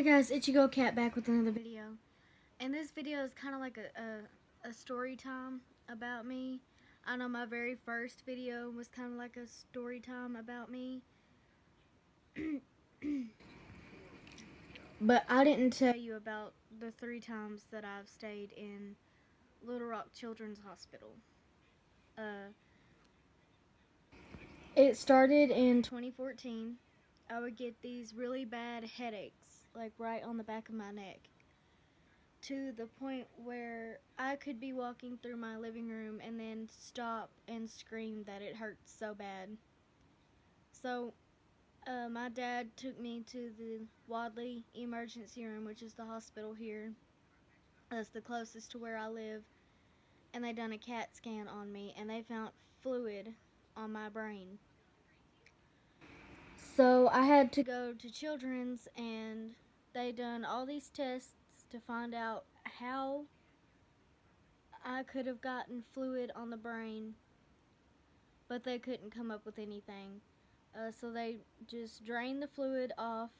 Hey guys, Ichigo Cat back with another video. And this video is kind of like a story time about me. I know my very first video was kind of like a story time about me. But I didn't tell you about the 3 times that I've stayed in Little Rock Children's Hospital. It started in 2014. I would get these really bad headaches, like right on the back of my neck, to the point where I could be walking through my living room and then stop and scream that it hurts so bad. So, my dad took me to the Wadley Emergency Room, which is the hospital here. That's the closest to where I live. And they done a CAT scan on me, and they found fluid on my brain. So I had to go to Children's, and they done all these tests to find out how I could have gotten fluid on the brain, but they couldn't come up with anything. So they just drained the fluid off,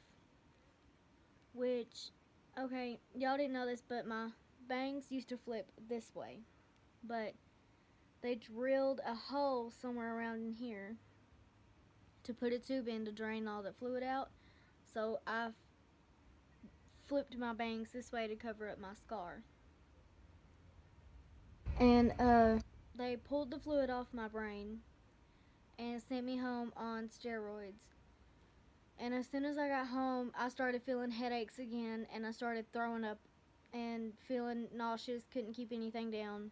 which, okay, y'all didn't know this, but my bangs used to flip this way. But they drilled a hole somewhere around in here to put a tube in to drain all the fluid out. So I flipped my bangs this way to cover up my scar. And they pulled the fluid off my brain and sent me home on steroids. And as soon as I got home, I started feeling headaches again, and I started throwing up and feeling nauseous, couldn't keep anything down.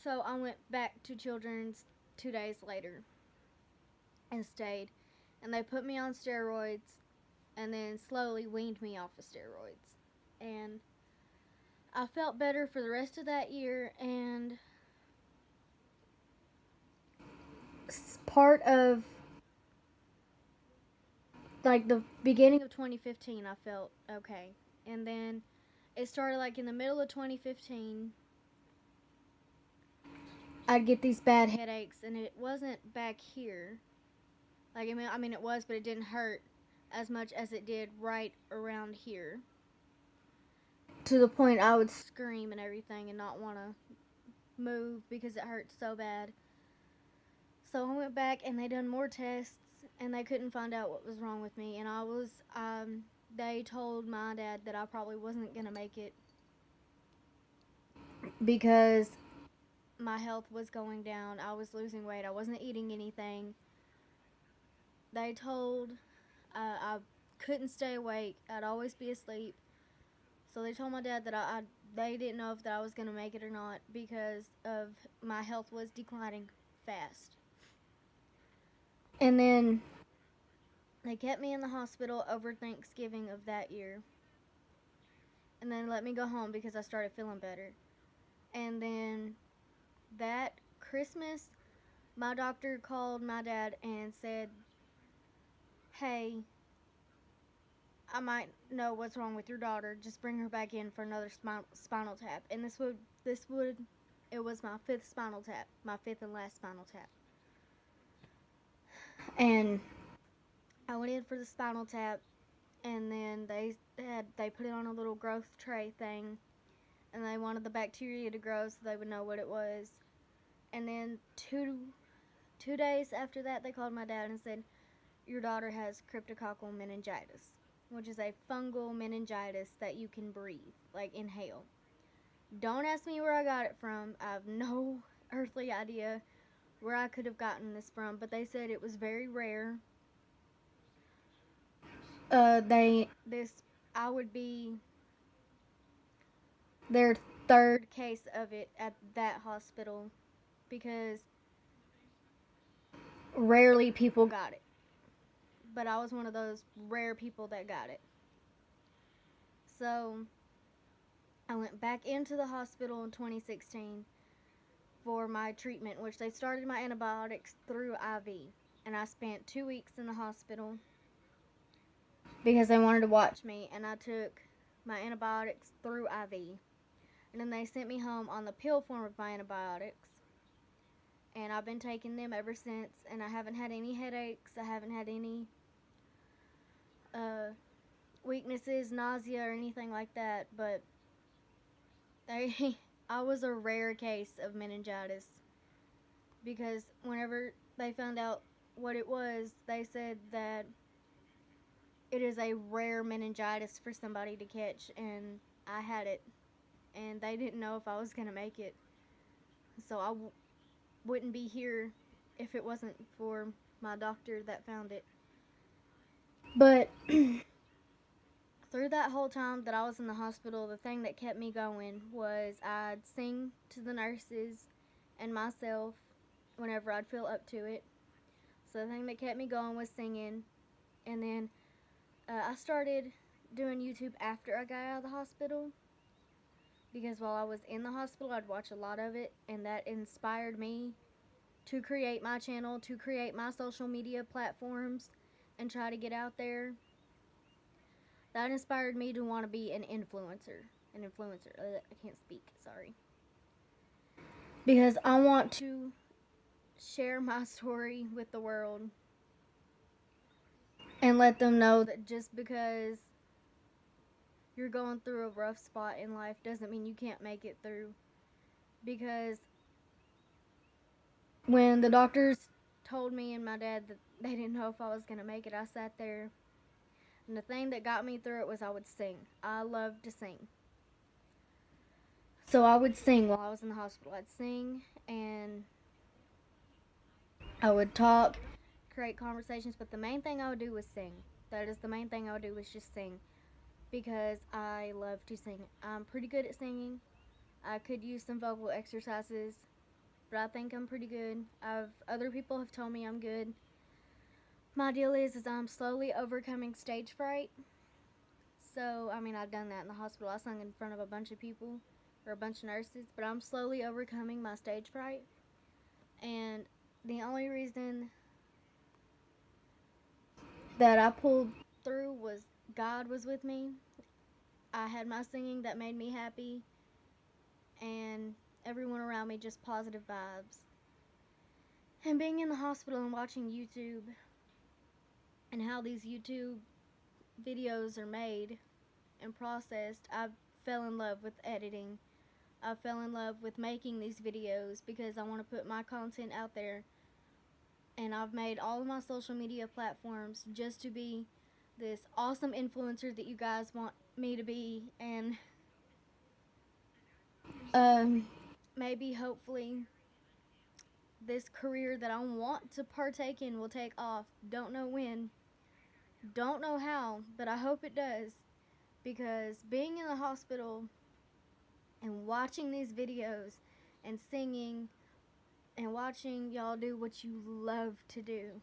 So I went back to Children's 2 days later and stayed. And they put me on steroids and then slowly weaned me off of steroids. And I felt better for the rest of that year, and part of like the beginning of 2015 I felt okay. And then it started like in the middle of 2015. I'd get these bad headaches, and it wasn't back here. Like, I mean it was, but it didn't hurt as much as it did right around here. To the point I would scream and everything and not want to move because it hurt so bad. So I went back and they done more tests, and they couldn't find out what was wrong with me. And they told my dad that I probably wasn't going to make it because my health was going down. I was losing weight. I wasn't eating anything. They told I couldn't stay awake. I'd always be asleep. So they told my dad that they didn't know if that I was going to make it or not because of my health was declining fast. And then they kept me in the hospital over Thanksgiving of that year. And then let me go home because I started feeling better. And then that Christmas, my doctor called my dad and said, "Hey, I might know what's wrong with your daughter. Just bring her back in for another spinal tap." And it was my 5th spinal tap, my 5th and last spinal tap. And I went in for the spinal tap, and then they put it on a little growth tray thing, and they wanted the bacteria to grow so they would know what it was. And then two days after that, they called my dad and said, "Your daughter has cryptococcal meningitis," which is a fungal meningitis that you can breathe, like inhale. Don't ask me where I got it from. I have no earthly idea where I could have gotten this from, but they said it was very rare. I would be their 3rd case of it at that hospital because rarely people got it. But I was one of those rare people that got it. So I went back into the hospital in 2016 for my treatment, which they started my antibiotics through IV. And I spent 2 weeks in the hospital because they wanted to watch me, and I took my antibiotics through IV. And then they sent me home on the pill form of my antibiotics. And I've been taking them ever since, and I haven't had any headaches. I haven't had any weaknesses, nausea, or anything like that, but I was a rare case of meningitis because whenever they found out what it was, they said that it is a rare meningitis for somebody to catch, and I had it, and they didn't know if I was going to make it. So wouldn't be here if it wasn't for my doctor that found it. But through that whole time that I was in the hospital, the thing that kept me going was I'd sing to the nurses and myself whenever I'd feel up to it. So the thing that kept me going was singing. And then I started doing YouTube after I got out of the hospital, because while I was in the hospital, I'd watch a lot of it, and that inspired me to create my channel, to create my social media platforms, and try to get out there. That inspired me to want to be an influencer. I can't speak, sorry. Because I want to share my story with the world and let them know that just because you're going through a rough spot in life doesn't mean you can't make it through. Because when the doctors told me and my dad that they didn't know if I was going to make it, I sat there, and the thing that got me through it was I would sing. I loved to sing. So I would sing while I was in the hospital. I'd sing, and I would talk, create conversations, but the main thing I would do was sing. That is the main thing I would do, was just sing, because I love to sing. I'm pretty good at singing. I could use some vocal exercises, but I think I'm pretty good. Other people have told me I'm good. My deal is I'm slowly overcoming stage fright. So, I mean, I've done that in the hospital. I sung in front of a bunch of people, or a bunch of nurses, but I'm slowly overcoming my stage fright. And the only reason that I pulled through was God was with me. I had my singing that made me happy, and everyone around me just positive vibes. And being in the hospital and watching YouTube and how these YouTube videos are made and processed, I fell in love with editing. I fell in love with making these videos because I want to put my content out there. And I've made all of my social media platforms just to be this awesome influencer that you guys want me to be. And maybe, hopefully, this career that I want to partake in will take off. Don't know when, don't know how, but I hope it does. Because being in the hospital and watching these videos and singing and watching y'all do what you love to do,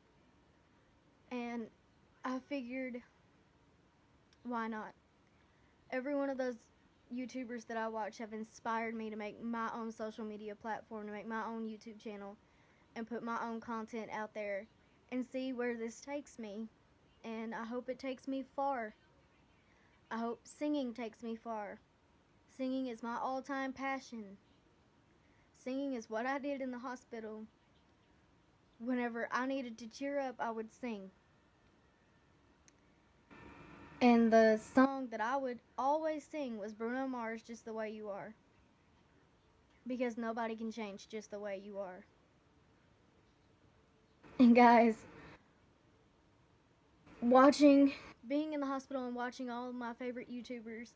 and I figured, why not? Every one of those YouTubers that I watch have inspired me to make my own social media platform, to make my own YouTube channel, and put my own content out there and see where this takes me. And I hope it takes me far. I hope singing takes me far. Singing is my all-time passion. Singing is what I did in the hospital. Whenever I needed to cheer up, I would sing. And the song that I would always sing was Bruno Mars, Just the Way You Are. Because nobody can change just the way you are. And guys, being in the hospital and watching all of my favorite YouTubers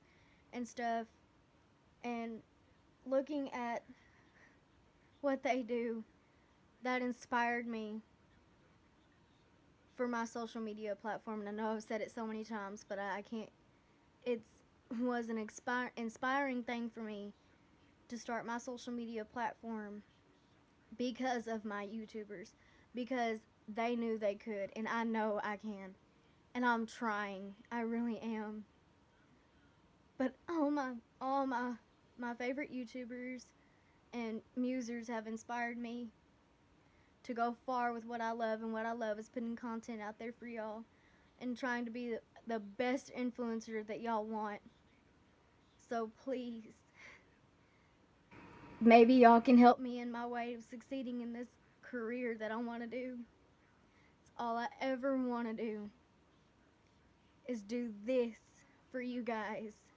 and stuff, and looking at what they do, that inspired me for my social media platform. And I know I've said it so many times, but I can't. It was an inspiring thing for me to start my social media platform because of my YouTubers, because they knew they could, and I know I can, and I'm trying. I really am. But all my favorite YouTubers and musers have inspired me to go far with what I love, and what I love is putting content out there for y'all and trying to be the best influencer that y'all want. So please, maybe y'all can help me in my way of succeeding in this career that I want to do. It's all I ever want to do, is do this for you guys.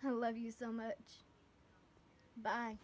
I love you so much. Bye.